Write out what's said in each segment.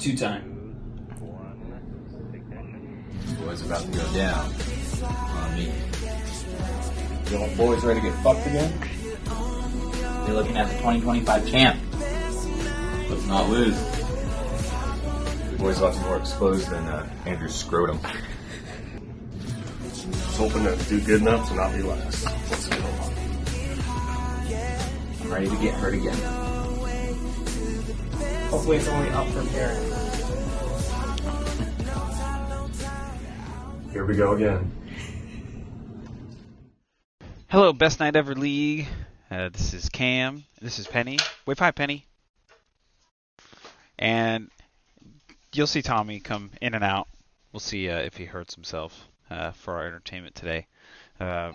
Two-time. This boy's about to go down on me. You boys ready to get fucked again? You're looking at the 2025 champ. Let's not lose. The boy's a lot more exposed than Andrew's scrotum. Just hoping to do good enough to not be last. Let's go. I'm ready to get hurt again. Hopefully it's only up from here. Here we go again. Hello, Best Night Ever League. This is Cam. This is Penny. Wave hi, Penny. And you'll see Tommy come in and out. We'll see if he hurts himself for our entertainment today. I'm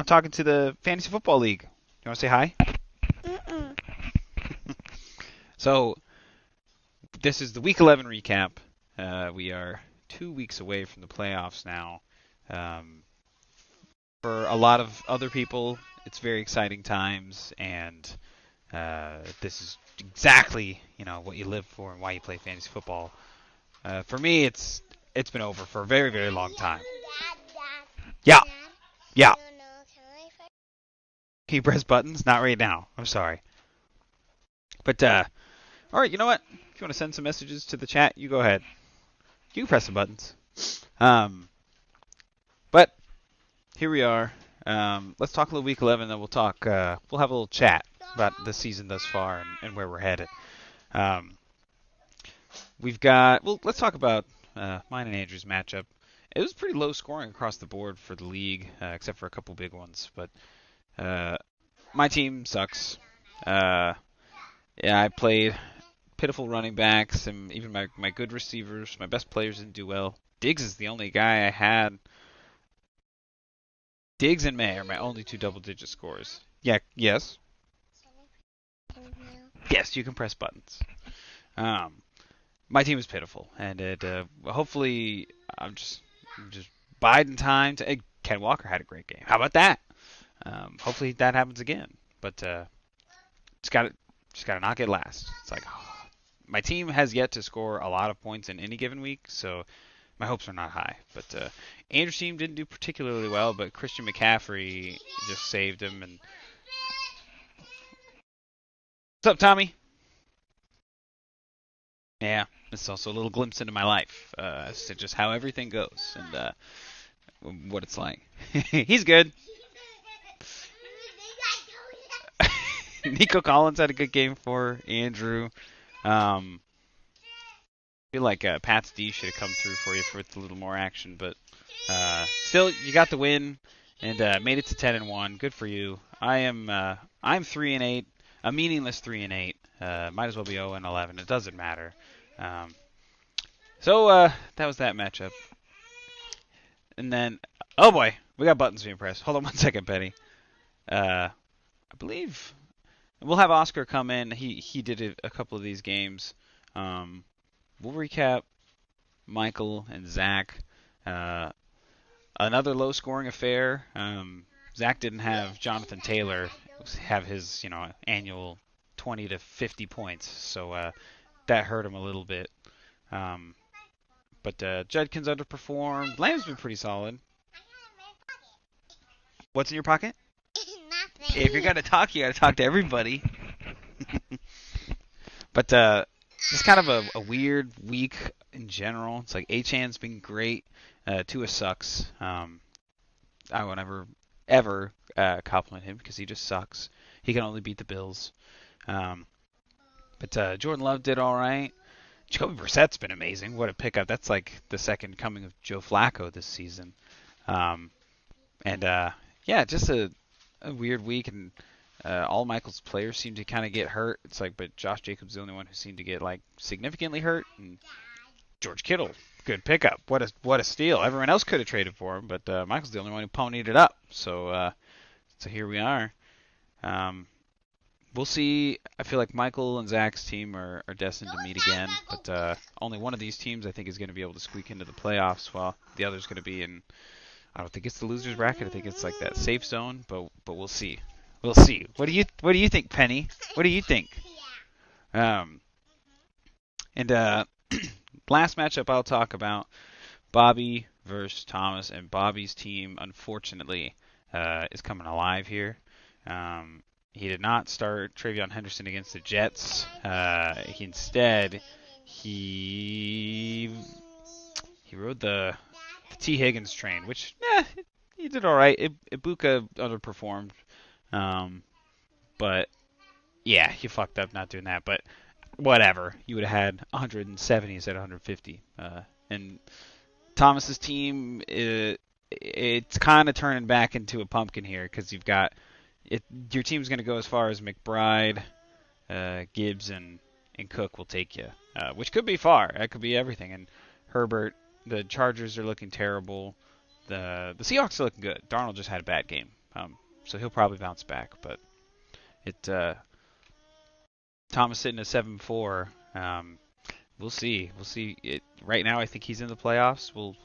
talking to the Fantasy Football League. You want to say hi? So, this is the Week 11 recap. We are 2 weeks away from the playoffs now. For a lot of other people, it's very exciting times, and this is exactly what you live for and why you play fantasy football. For me, it's been over for a very, very long time. Yeah. Can you press buttons? Not right now. I'm sorry. But all right, you know what? If you want to send some messages to the chat, you go ahead. You can press the buttons. But here we are. Let's talk a little Week 11, then we'll talk. We'll have a little chat about the season thus far and where we're headed. We've got. Well, let's talk about mine and Andrew's matchup. It was pretty low scoring across the board for the league, except for a couple big ones. But my team sucks. I played pitiful running backs, and even my good receivers, my best players didn't do well. Diggs is the only guy I had. Diggs and May are my only two double-digit scores. Yeah, yes. Yes, you can press buttons. My team is pitiful, and it hopefully I'm just biding time to. Ken Walker had a great game. How about that? Hopefully that happens again. But just gotta not get last. It's like my team has yet to score a lot of points in any given week, so my hopes are not high. But Andrew's team didn't do particularly well, but Christian McCaffrey just saved him. And what's up, Tommy? Yeah, it's also a little glimpse into my life as to just how everything goes and what it's like. He's good. Nico Collins had a good game for Andrew. I feel like Pat's D should have come through for you with a little more action, but still, you got the win and made it to 10-1. Good for you. I'm 3-8, a meaningless 3-8. Might as well be 0-11. It doesn't matter. So that was that matchup. And then, oh boy, we got buttons being pressed. Hold on 1 second, Penny. I believe we'll have Oscar come in. He did a couple of these games. We'll recap Michael and Zach. Another low-scoring affair. Zach didn't have Jonathan Taylor have his annual 20 to 50 points, so that hurt him a little bit. But Judkins underperformed. Lamb's been pretty solid. What's in your pocket? Nothing. If you're gonna talk, you gotta talk to everybody. But just kind of a weird week in general. It's like Achan's been great. Tua sucks. I won't ever compliment him because he just sucks. He can only beat the Bills. But Jordan Love did all right. Jacoby Brissett's been amazing. What a pickup. That's like the second coming of Joe Flacco this season. Just a weird week, and all Michael's players seem to kind of get hurt. It's like, but Josh Jacobs the only one who seemed to get like significantly hurt, and George Kittle, good pickup. What a steal. Everyone else could have traded for him, but Michael's the only one who ponied it up. So here we are. We'll see. I feel like Michael and Zach's team are destined to meet again, but only one of these teams I think is going to be able to squeak into the playoffs, while the other's going to be in. I don't think it's the losers bracket. I think it's like that safe zone, but we'll see. We'll see. What do you think, Penny? What do you think? And last matchup I'll talk about, Bobby versus Thomas, and Bobby's team, unfortunately, is coming alive here. He did not start Travion Henderson against the Jets. Instead, he rode the T. Higgins train, which he did all right. Ibuka underperformed, but yeah, he fucked up not doing that. But whatever, you would have had 170 instead of 150. And Thomas's team, it's kind of turning back into a pumpkin here because you've got your team's going to go as far as McBride, Gibbs, and Cook will take you, which could be far. That could be everything. And Herbert, the Chargers are looking terrible. The Seahawks are looking good. Darnold just had a bad game, so he'll probably bounce back. But Thomas sitting at 7-4. We'll see. Right now, I think he's in the playoffs. We'll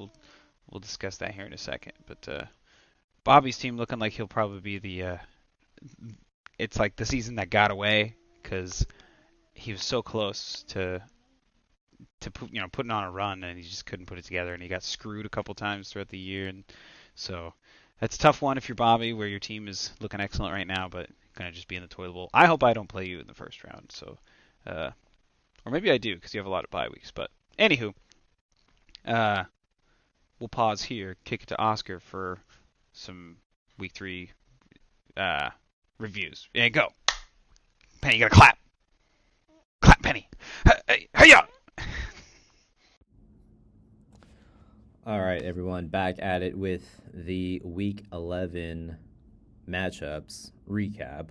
discuss that here in a second. But Bobby's team looking like he'll probably be it's like the season that got away because he was so close to putting on a run, and he just couldn't put it together, and he got screwed a couple times throughout the year. And so that's a tough one if you're Bobby, where your team is looking excellent right now, but gonna just be in the toilet bowl. I hope I don't play you in the first round. So, or maybe I do because you have a lot of bye weeks. But anywho, we'll pause here, kick it to Oscar for some week 3 reviews. Yeah, go. Penny, you gotta clap. Clap, Penny. Hey, ya! All right, everyone, back at it with the Week 11 matchups recap.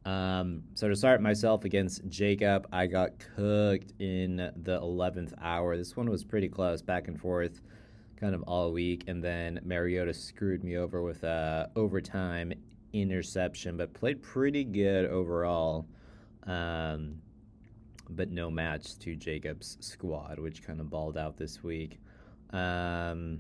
So to start, myself against Jacob, I got cooked in the 11th hour. This one was pretty close, back and forth, kind of all week, and then Mariota screwed me over with a overtime interception, but played pretty good overall. But no match to Jacob's squad, which kind of balled out this week. So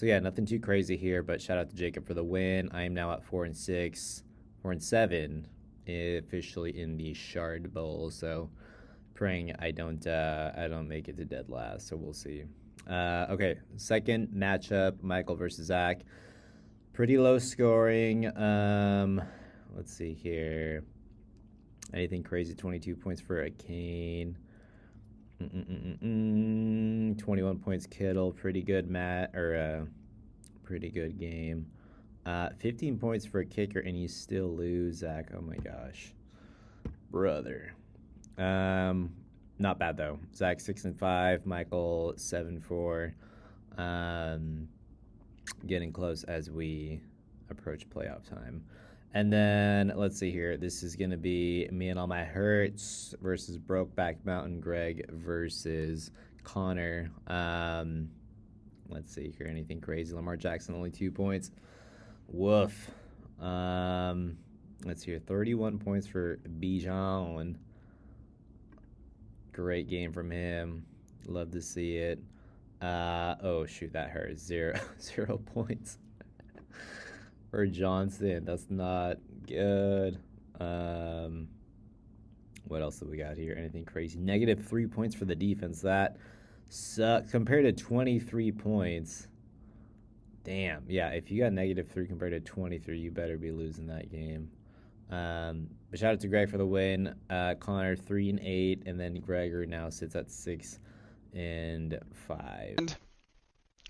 yeah, nothing too crazy here, but shout out to Jacob for the win. I am now at 4-6, 4-7, officially in the Shard Bowl. So praying I don't make it to dead last. So we'll see. Okay, second matchup, Michael versus Zach. Pretty low scoring. Let's see here. Anything crazy? 22 points for a Kane. 21 points Kittle. Pretty good pretty good game. 15 points for a kicker, and you still lose, Zach. Oh my gosh, brother. Not bad though. Zach 6-5. Michael 7-4. Getting close as we approach playoff time. And then, let's see here. This is going to be me and all my hurts versus Brokeback Mountain Greg versus Connor. Let's see here. Anything crazy? Lamar Jackson, only 2 points. Woof. Let's see here. 31 points for Bijan. Great game from him. Love to see it. Oh, shoot. That hurts. 0 points. For Johnson, that's not good. What else do we got here? Anything crazy? -3 points for the defense. That sucks. Compared to 23 points. Damn. Yeah, if you got -3 compared to 23, you better be losing that game. But shout out to Greg for the win. Connor 3-8, and then Gregor now sits at 6-5. And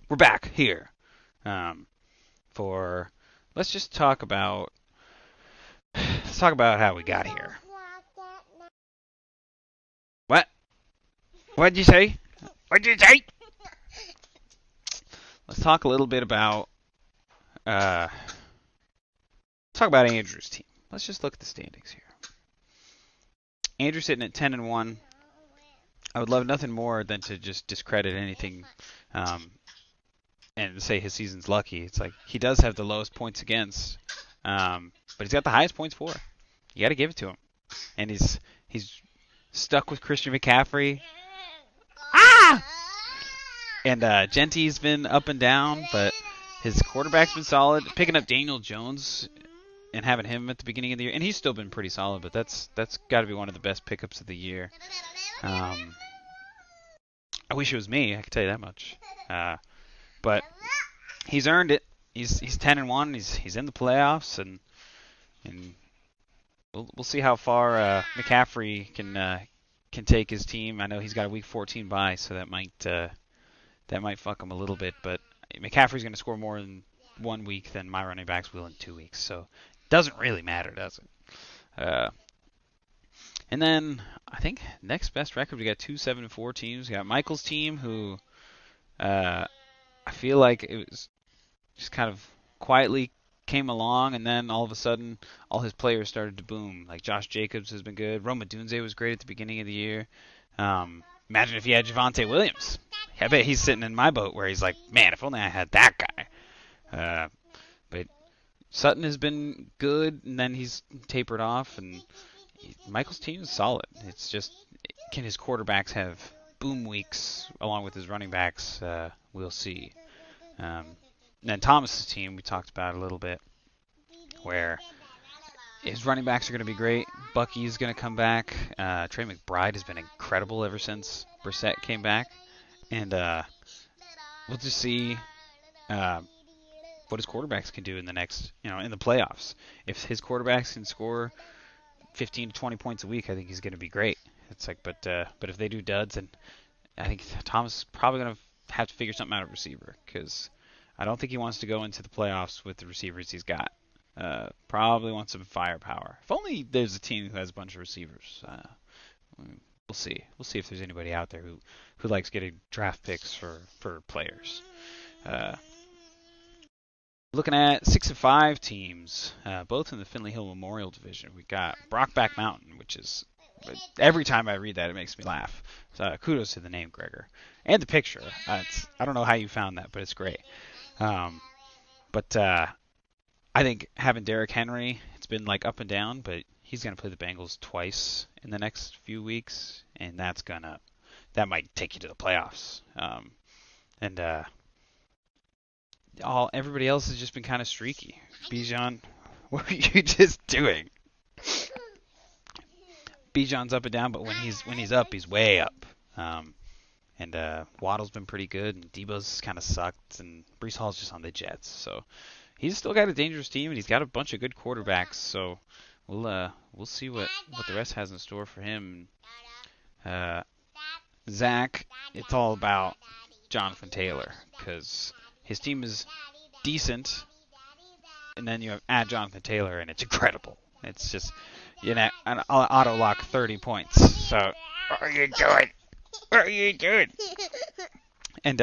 we're back here for. Let's talk about how we got here. What? What'd you say? What'd you say? Let's talk a little bit about Andrew's team. Let's just look at the standings here. Andrew's sitting at 10-1. I would love nothing more than to just discredit anything and say his season's lucky. It's like he does have the lowest points against, but he's got the highest points for. You got to give it to him. And he's stuck with Christian McCaffrey. And Gentie's been up and down, but his quarterback's been solid. Picking up Daniel Jones and having him at the beginning of the year, and he's still been pretty solid, but that's got to be one of the best pickups of the year. I wish it was me. I could tell you that much. But he's earned it. He's 10-1. He's in the playoffs, and we'll see how far McCaffrey can take his team. I know he's got a Week 14 bye, so that might fuck him a little bit. But McCaffrey's going to score more in 1 week than my running backs will in 2 weeks, so it doesn't really matter, does it? And then I think next best record, we got 2 7-4 teams. We got Michael's team, who I feel like it was just kind of quietly came along, and then all of a sudden, all his players started to boom. Like Josh Jacobs has been good. Roma Dunze was great at the beginning of the year. Imagine if he had Javonte Williams. I bet he's sitting in my boat where he's like, man, if only I had that guy. But Sutton has been good, and then he's tapered off, and Michael's team is solid. It's just, can his quarterbacks have boom weeks along with his running backs? We'll see. And then Thomas's team, we talked about a little bit, where his running backs are going to be great. Bucky's going to come back. Trey McBride has been incredible ever since Brissett came back. And we'll just see what his quarterbacks can do in the next, in the playoffs. If his quarterbacks can score 15 to 20 points a week, I think he's going to be great. It's like, but if they do duds, and I think Thomas is probably going to have to figure something out at receiver, because I don't think he wants to go into the playoffs with the receivers he's got. Probably wants some firepower. If only there's a team who has a bunch of receivers. We'll see. We'll see if there's anybody out there who likes getting draft picks for players. Looking at 6-5 teams, both in the Finley Hill Memorial Division, we got Brockback Mountain, which is, every time I read that, it makes me laugh. So kudos to the name, Gregor, and the picture. I don't know how you found that, but it's great. But I think having Derrick Henry, it's been like up and down, but he's going to play the Bengals twice in the next few weeks, and that might take you to the playoffs. Everybody else has just been kind of streaky. Bijan, what are you just doing? Bijan's up and down, but when he's up, he's way up. And Waddle's been pretty good, and Debo's kind of sucked, and Breece Hall's just on the Jets. So he's still got a dangerous team, and he's got a bunch of good quarterbacks. So we'll see what the rest has in store for him. Zach, it's all about Jonathan Taylor, because his team is decent, and then you add Jonathan Taylor, and it's incredible. It's just, an auto lock 30 points. So what are you doing? What are you doing? And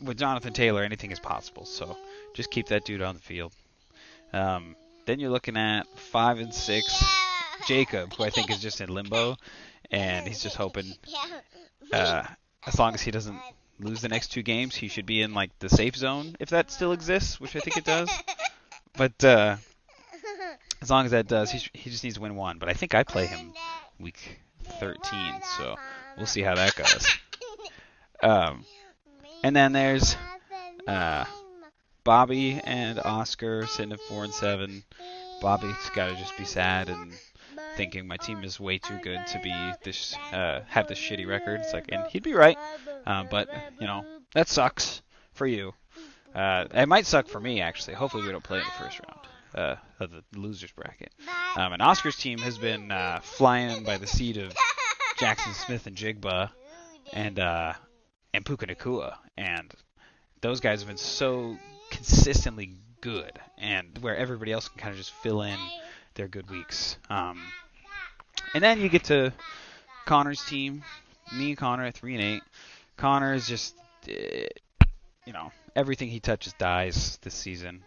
with Jonathan Taylor, anything is possible. So just keep that dude on the field. Then you're looking at 5-6 Jacob, who I think is just in limbo, and he's just hoping as long as he doesn't lose the next 2 games, he should be in like the safe zone, if that still exists, which I think it does. But as long as that does, he just needs to win 1. But I think I play him week 13, so we'll see how that goes. And then there's Bobby and Oscar sitting at 4-7. Bobby's got to just be sad and thinking my team is way too good to be this have this shitty record. It's like, and he'd be right, but that sucks for you. It might suck for me, actually. Hopefully we don't play in the first round of the losers bracket. And Oscar's team has been flying by the seat of Jackson Smith and Jigba and Puka Nacua, and those guys have been so consistently good, and where everybody else can kind of just fill in their good weeks. And then you get to Connor's team, me and Connor at 3-8. Connor is just, everything he touches dies this season.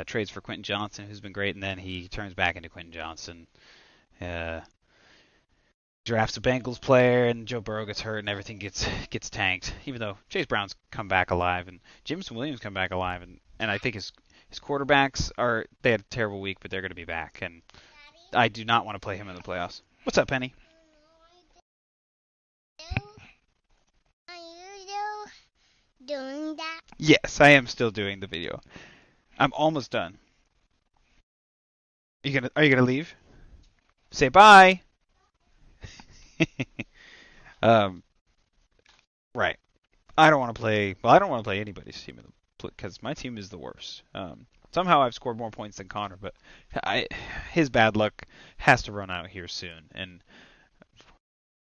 Trades for Quentin Johnson, who's been great, and then he turns back into Quentin Johnson. Drafts a Bengals player, and Joe Burrow gets hurt, and everything gets tanked. Even though Chase Brown's come back alive, and Jameson Williams come back alive, and I think his quarterbacks they had a terrible week, but they're going to be back, and I do not want to play him in the playoffs. What's up, Penny? Are you doing that? Yes, I am still doing the video. I'm almost done. Are you gonna leave? Say bye. um, right. I don't want to play. Well, I don't want to play anybody's team because my team is the worst. Somehow I've scored more points than Connor, but his bad luck has to run out here soon. And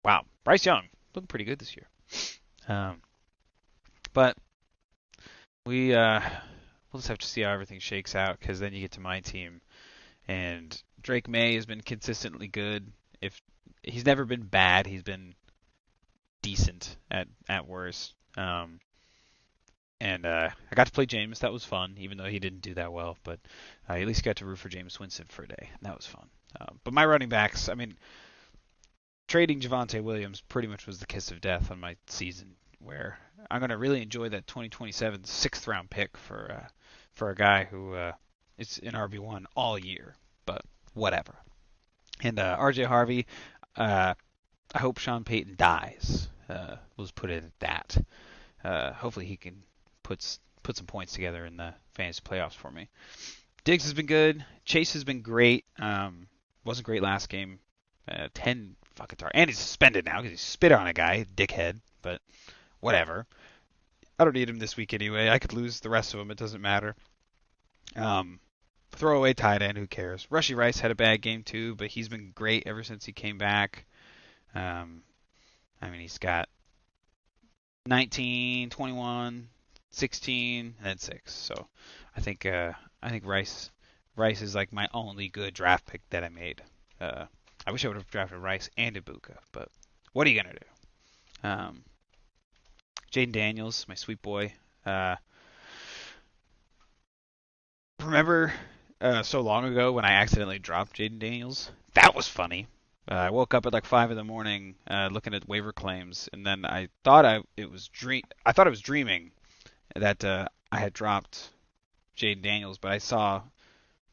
wow, Bryce Young looking pretty good this year. But we'll just have to see how everything shakes out because then you get to my team, and Drake May has been consistently good. If he's never been bad, he's been decent at worst. And I got to play James. That was fun, even though he didn't do that well. But I at least got to root for Jameis Winston for a day, and that was fun. But my running backs, I mean, trading Javonte Williams pretty much was the kiss of death on my season, where I'm going to really enjoy that 2027 sixth round pick for a guy who is an RB1 all year. But whatever. And RJ Harvey, I hope Sean Payton dies. We'll just put it at that. Hopefully he can put some points together in the fantasy playoffs for me. Diggs has been good. Chase has been great. Wasn't great last game. 10 fucking targets. And he's suspended now because he spit on a guy, dickhead. But whatever. I don't need him this week anyway. I could lose the rest of them. It doesn't matter. Throwaway tight end. Who cares? Rushy Rice had a bad game too, but he's been great ever since he came back. I mean, he's got 19, 21, 16, and then 6. So I think Rice is like my only good draft pick that I made. I wish I would have drafted Rice and Ibuka, but what are you gonna do? Jaden Daniels, my sweet boy. Remember so long ago when I accidentally dropped Jaden Daniels? That was funny. I woke up at like 5 in the morning looking at waiver claims, and then I thought I was dreaming that I had dropped Jaden Daniels, but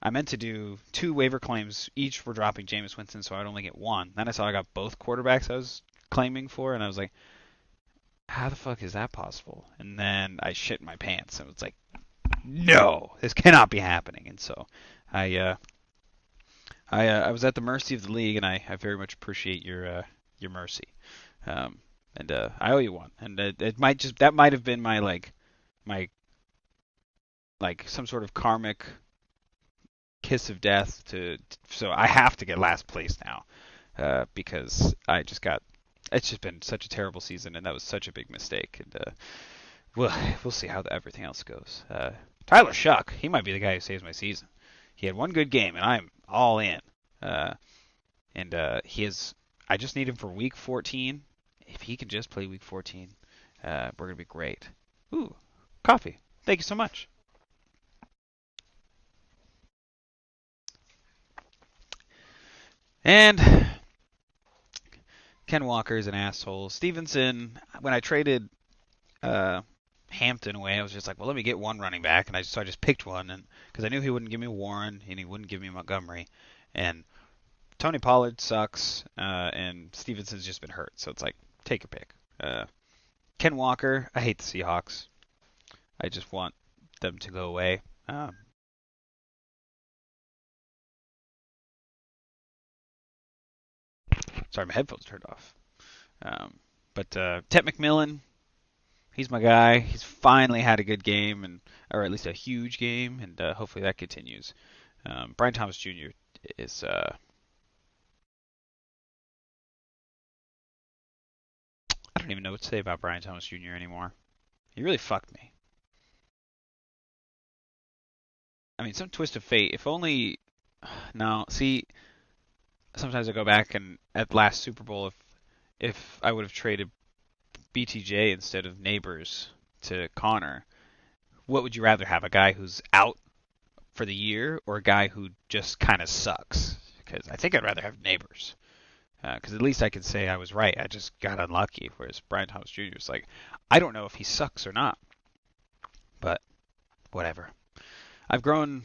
I meant to do 2 waiver claims each for dropping Jameis Winston, so I'd only get 1. Then I saw I got both quarterbacks I was claiming for, and I was like, how the fuck is that possible? And then I shit my pants, and it was like, no, this cannot be happening. And so I was at the mercy of the league, and I very much appreciate your mercy. And I owe you one. And that might have been my some sort of karmic kiss of death so I have to get last place now because it's just been such a terrible season, and that was such a big mistake. And we'll see how everything else goes. Tyler Shuck, he might be the guy who saves my season. He had one good game, and I'm all in. I just need him for week 14. If he can just play week 14, we're gonna be great. Ooh, coffee. Thank you so much. And Ken Walker is an asshole. Stevenson, when I traded Hampton away, I was just like, well, let me get one running back, and I just picked one, and because I knew he wouldn't give me Warren and he wouldn't give me Montgomery, and Tony Pollard sucks, and Stevenson's just been hurt, so it's like, take your pick. Ken Walker, I hate the Seahawks. I just want them to go away. Sorry, my headphones turned off. But Ted McMillan, he's my guy. He's finally had a good game, or at least a huge game, and hopefully that continues. Brian Thomas Jr. is I don't even know what to say about Brian Thomas Jr. anymore. He really fucked me. I mean, some twist of fate. If only. Now, see, sometimes I go back and at last Super Bowl, if I would have traded BTJ instead of Neighbors to Connor, what would you rather have? A guy who's out for the year or a guy who just kind of sucks? Because I think I'd rather have Neighbors. Because at least I can say I was right. I just got unlucky. Whereas Brian Thomas Jr. is like, I don't know if he sucks or not. But whatever. I've grown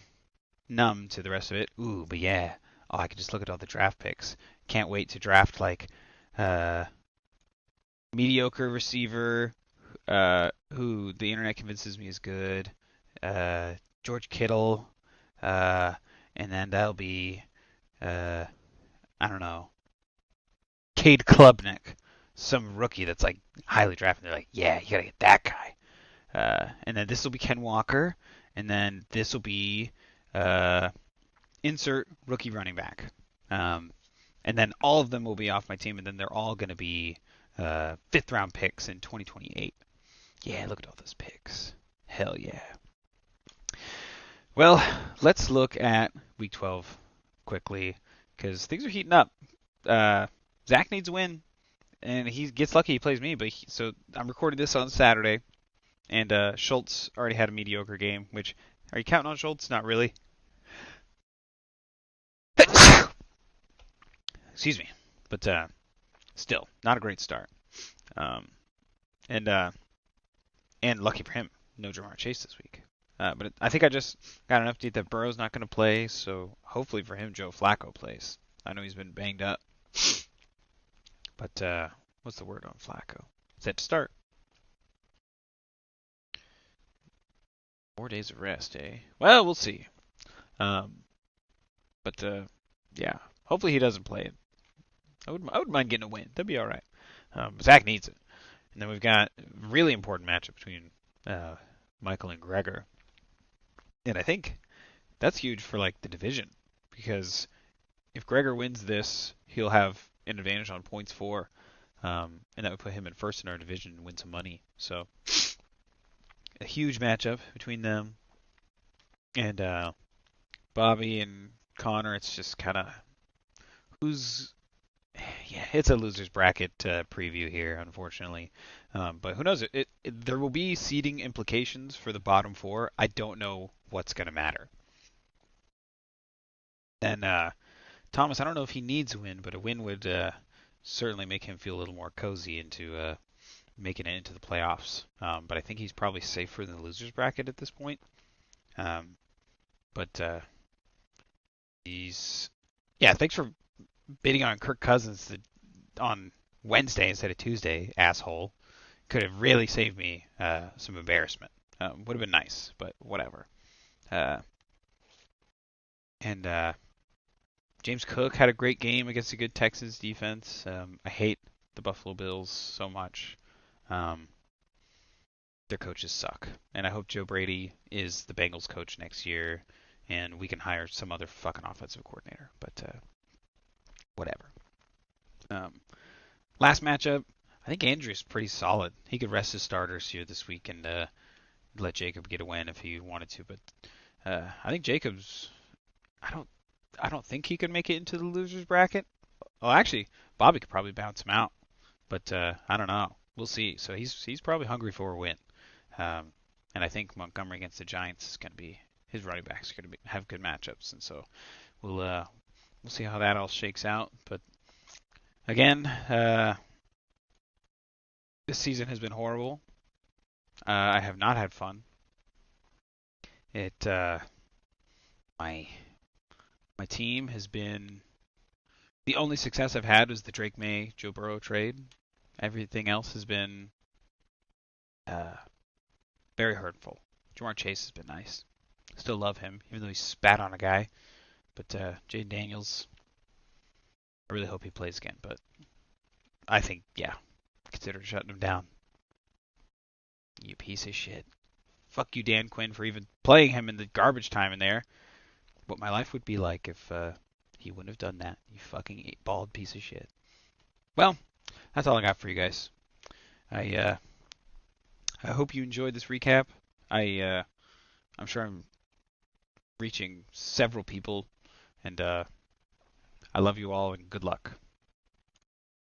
numb to the rest of it. Ooh, but yeah. Oh, I can just look at all the draft picks. Can't wait to draft like mediocre receiver who the internet convinces me is good. George Kittle. And and then that'll be, I don't know, Cade Klubnik, some rookie that's like highly drafted. They're like, yeah, you gotta get that guy. And then this will be Ken Walker, and then this will be insert rookie running back. And then all of them will be off my team, and then they're all going to be 5th round picks in 2028. Yeah, look at all those picks. Hell yeah. Well, let's look at Week 12 quickly, because things are heating up. Zach needs a win, and he gets lucky he plays me. So I'm recording this on Saturday, and Schultz already had a mediocre game, which, are you counting on Schultz? Not really. Excuse me. But still, not a great start. And lucky for him, no Jamar Chase this week. But I think I just got an update that Burrow's not going to play, so hopefully for him, Joe Flacco plays. I know he's been banged up. But what's the word on Flacco? Set to start. 4 days of rest, eh? Well, we'll see. But yeah, hopefully he doesn't play it. I wouldn't mind getting a win. That'd be all right. Zach needs it. And then we've got a really important matchup between Michael and Gregor. And I think that's huge for like the division, because if Gregor wins this, he'll have an advantage on points for, and that would put him in first in our division and win some money. So a huge matchup between them. And Bobby and Connor, it's just kind of it's a loser's bracket preview here, unfortunately. But who knows? There will be seeding implications for the bottom 4. I don't know what's going to matter. And Thomas, I don't know if he needs a win, but a win would certainly make him feel a little more cozy into making it into the playoffs. But I think he's probably safer than the loser's bracket at this point. But thanks for bidding on Kirk Cousins on Wednesday instead of Tuesday, asshole. Could have really saved me some embarrassment. Would have been nice, but whatever. And James Cook had a great game against a good Texans defense. I hate the Buffalo Bills so much. Their coaches suck. And I hope Joe Brady is the Bengals coach next year, and we can hire some other fucking offensive coordinator. But whatever. Last matchup, I think Andrew's pretty solid. He could rest his starters here this week and let Jacob get a win if he wanted to. But I think Jacob's, I don't think he could make it into the losers bracket. Oh, actually, Bobby could probably bounce him out. But I don't know. We'll see. So he's probably hungry for a win. And I think Montgomery against the Giants is going to be, his running backs are going to have good matchups, and so we'll see how that all shakes out. But again, this season has been horrible. I have not had fun. My team has been, the only success I've had was the Drake May Joe Burrow trade. Everything else has been very hurtful. Jamar Chase has been nice. Still love him, even though he spat on a guy. But Jaden Daniels, I really hope he plays again. But I think, consider shutting him down. You piece of shit. Fuck you, Dan Quinn, for even playing him in the garbage time in there. What my life would be like if he wouldn't have done that. You fucking bald piece of shit. Well, that's all I got for you guys. I hope you enjoyed this recap. I'm sure I'm reaching several people, and I love you all and good luck.